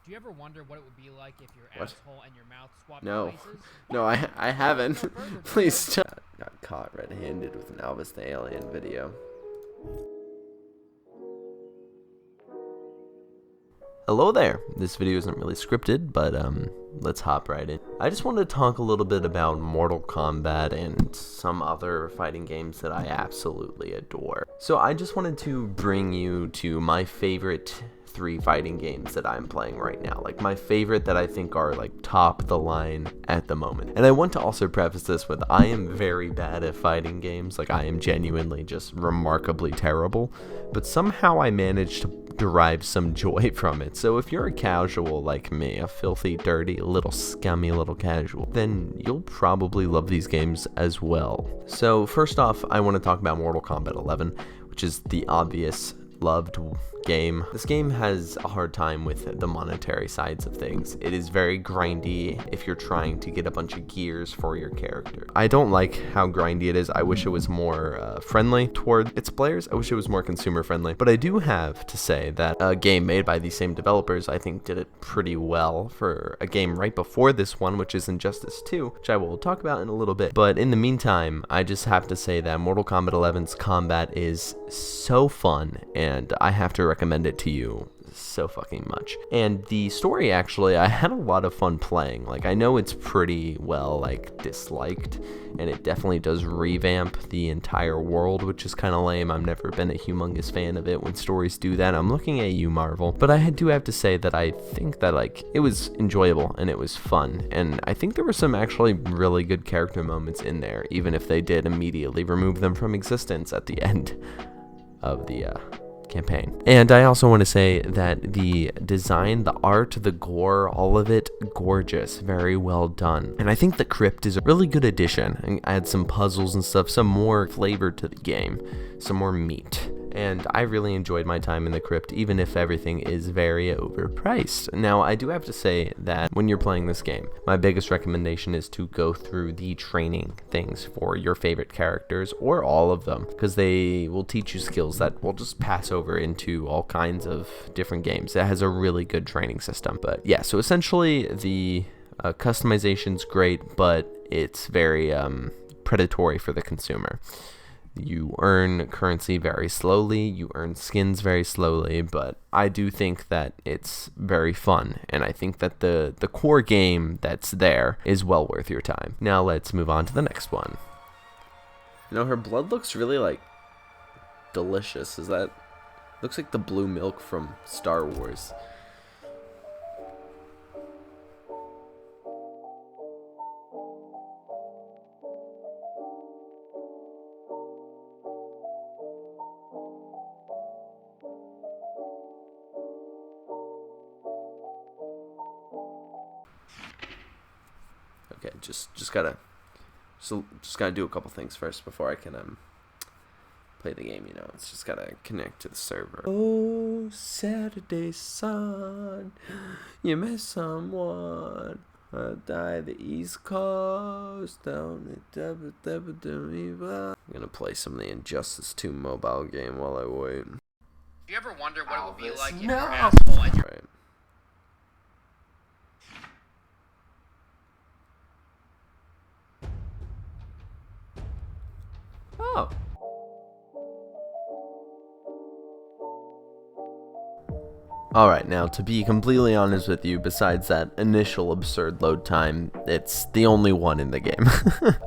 Do you ever wonder what it would be like if your What? asshole and your mouth swapped No. places? No, I haven't. No further, Please Boppo. stop. Got caught red-handed with an Elvis the Alien video. Hello there. This video isn't really scripted, but let's hop right in. I just wanted to talk a little bit about Mortal Kombat and some other fighting games that I absolutely adore. So I just wanted to bring you to my favorite 3 fighting games that I'm playing right now, like my favorite that I think are like top the line at the moment. And I want to also preface this with I am very bad at fighting games, like I am genuinely just remarkably terrible, but somehow I managed to derive some joy from it. So if you're a casual like me, a filthy, dirty, little scummy little casual, then you'll probably love these games as well. So first off, I want to talk about Mortal Kombat 11, which is the obvious loved game. This game has a hard time with the monetary sides of things. It is very grindy if you're trying to get a bunch of gears for your character. I don't like how grindy it is. I wish it was more friendly toward its players. I wish it was more consumer friendly. But I do have to say that a game made by these same developers, I think, did it pretty well for a game right before this one, which is Injustice 2, which I will talk about in a little bit. But in the meantime, I just have to say that Mortal Kombat 11's combat is so fun, and I have to recommend it to you so fucking much. And the story, actually, I had a lot of fun playing. Like, I know it's pretty well like disliked, and it definitely does revamp the entire world, which is kind of lame. I've never been a humongous fan of it when stories do that. I'm looking at you, Marvel. But I do have to say that I think that like it was enjoyable and it was fun, and I think there were some actually really good character moments in there, even if they did immediately remove them from existence at the end of the campaign. And I also want to say that the design, the art, the gore, all of it, gorgeous, very well done. And I think the crypt is a really good addition, and add some puzzles and stuff, some more flavor to the game, some more meat. And I really enjoyed my time in the crypt, even if everything is very overpriced. Now, I do have to say that when you're playing this game, my biggest recommendation is to go through the training things for your favorite characters, or all of them, because they will teach you skills that will just pass over into all kinds of different games. It has a really good training system. But yeah, so essentially the customization's great, but it's very predatory for the consumer. You earn currency very slowly, you earn skins very slowly, but I do think that it's very fun, and I think that the core game that's there is well worth your time. Now let's move on to the next one. You know, her blood looks really, like, delicious. Looks like the blue milk from Star Wars. Okay, just gotta do a couple things first before I can play the game. You know, it's just gotta connect to the server. Oh, Saturday sun, you met someone. Die the East Coast down the I'm gonna play some of the Injustice 2 mobile game while I wait. Do you ever wonder what it would be like if no. your asshole and your... Right. Oh. Alright, now to be completely honest with you, besides that initial absurd load time, it's the only one in the game.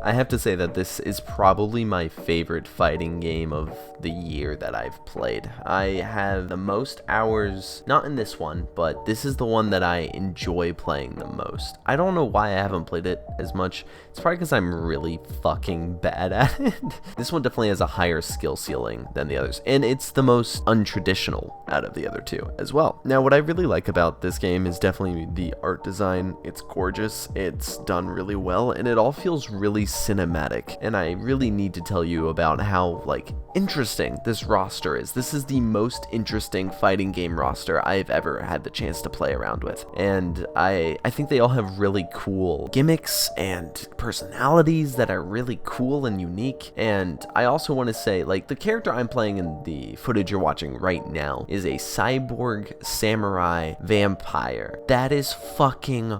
I have to say that this is probably my favorite fighting game of the year that I've played. I have the most hours, not in this one, but this is the one that I enjoy playing the most. I don't know why I haven't played it as much. It's probably because I'm really fucking bad at it. This one definitely has a higher skill ceiling than the others, and it's the most untraditional out of the other two as well. Now, what I really like about this game is definitely the art design. It's gorgeous, it's done really well, and it all feels really cinematic. And I really need to tell you about how, like, interesting this roster is. This is the most interesting fighting game roster I've ever had the chance to play around with. And I think they all have really cool gimmicks and personalities that are really cool and unique. And I also want to say, like, the character I'm playing in the footage you're watching right now is a cyborg samurai vampire. That is fucking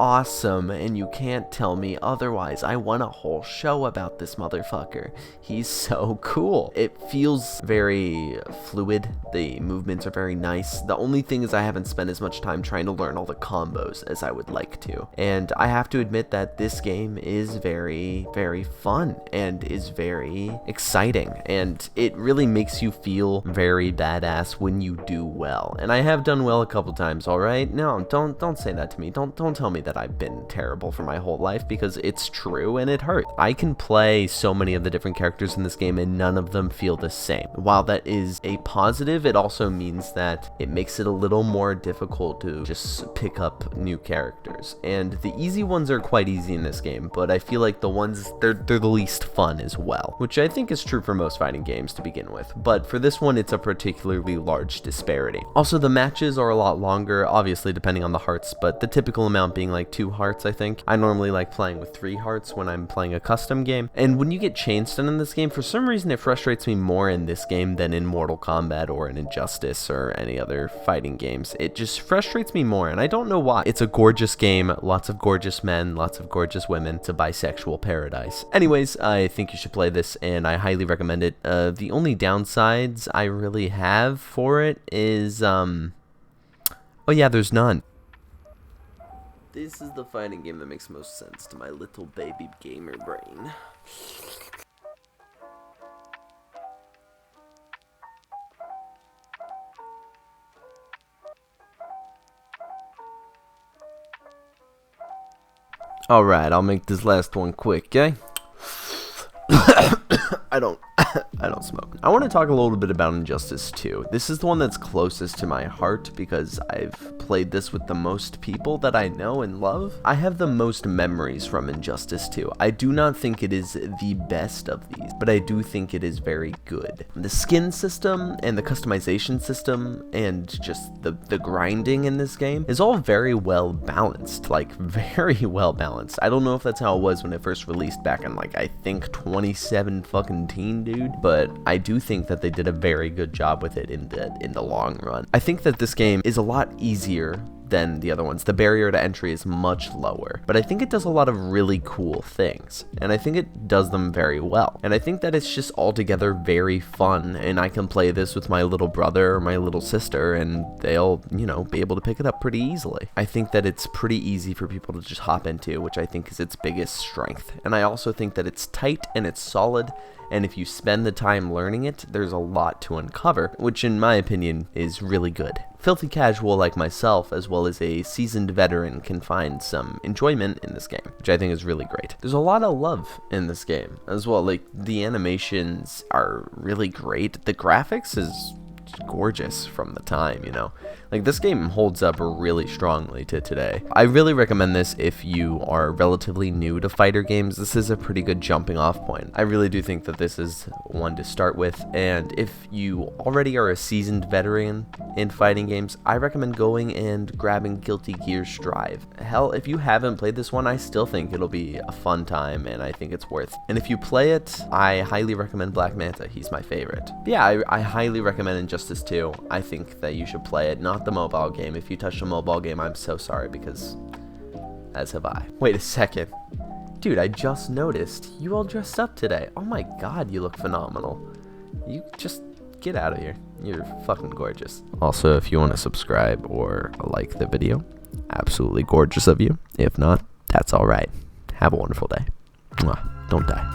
awesome, and you can't tell me otherwise. I want a whole show about this motherfucker. He's so cool. It feels very fluid. The movements are very nice. The only thing is I haven't spent as much time trying to learn all the combos as I would like to. And I have to admit that this game is very, very fun and is very exciting. And it really makes you feel very badass when you do well. And I have done well a couple times, alright? No, don't say that to me. Don't tell me that I've been terrible for my whole life, because it's true and it hurts. I can play so many of the different characters in this game and none of them feel the same. While that is a positive, it also means that it makes it a little more difficult to just pick up new characters. And the easy ones are quite easy in this game, but I feel like the ones, they're the least fun as well, which I think is true for most fighting games to begin with. But for this one, it's a particularly large disparity. Also, the matches are a lot longer, obviously depending on the hearts, but the typical amount being like 2 hearts, I think. I normally like playing with 3 hearts when I'm playing a custom game. And when you get chain stun in this game, for some reason it frustrates me more in this game than in Mortal Kombat or in Injustice or any other fighting games. It just frustrates me more, and I don't know why. It's a gorgeous game, lots of gorgeous men, lots of gorgeous women. It's a bisexual paradise. Anyways, I think you should play this, and I highly recommend it. The only downsides I really have for it is, oh yeah, there's none. This is the fighting game that makes most sense to my little baby gamer brain. Alright, I'll make this last one quick, okay? I don't smoke. I want to talk a little bit about Injustice 2. This is the one that's closest to my heart because I've played this with the most people that I know and love. I have the most memories from Injustice 2. I do not think it is the best of these, but I do think it is very good. The skin system and the customization system and just the grinding in this game is all very well balanced, like very well balanced. I don't know if that's how it was when it first released back in like, I think 2017, dude, but I do think that they did a very good job with it in the long run. I think that this game is a lot easier than the other ones. The barrier to entry is much lower, but I think it does a lot of really cool things, and I think it does them very well. And I think that it's just altogether very fun, and I can play this with my little brother or my little sister, and they'll, you know, be able to pick it up pretty easily. I think that it's pretty easy for people to just hop into, which I think is its biggest strength. And I also think that it's tight and it's solid, and if you spend the time learning it, there's a lot to uncover, which in my opinion is really good. Filthy casual like myself, as well as a seasoned veteran, can find some enjoyment in this game, which I think is really great. There's a lot of love in this game as well. Like, the animations are really great. The graphics is gorgeous from the time, you know. Like, this game holds up really strongly to today. I really recommend this if you are relatively new to fighter games. This is a pretty good jumping off point. I really do think that this is one to start with, and if you already are a seasoned veteran in fighting games, I recommend going and grabbing Guilty Gear Strive. Hell, if you haven't played this one, I still think it'll be a fun time, and I think it's worth. And if you play it, I highly recommend Black Manta. He's my favorite. But yeah, I highly recommend Injustice 2. I think that you should play it, not the mobile game. If you touch the mobile game, I'm so sorry, because as have I. Wait a second. Dude, I just noticed you all dressed up today. Oh my god, you look phenomenal. You just get out of here. You're fucking gorgeous. Also, if you want to subscribe or like the video, absolutely gorgeous of you. If not, that's alright. Have a wonderful day. Mwah. Don't die.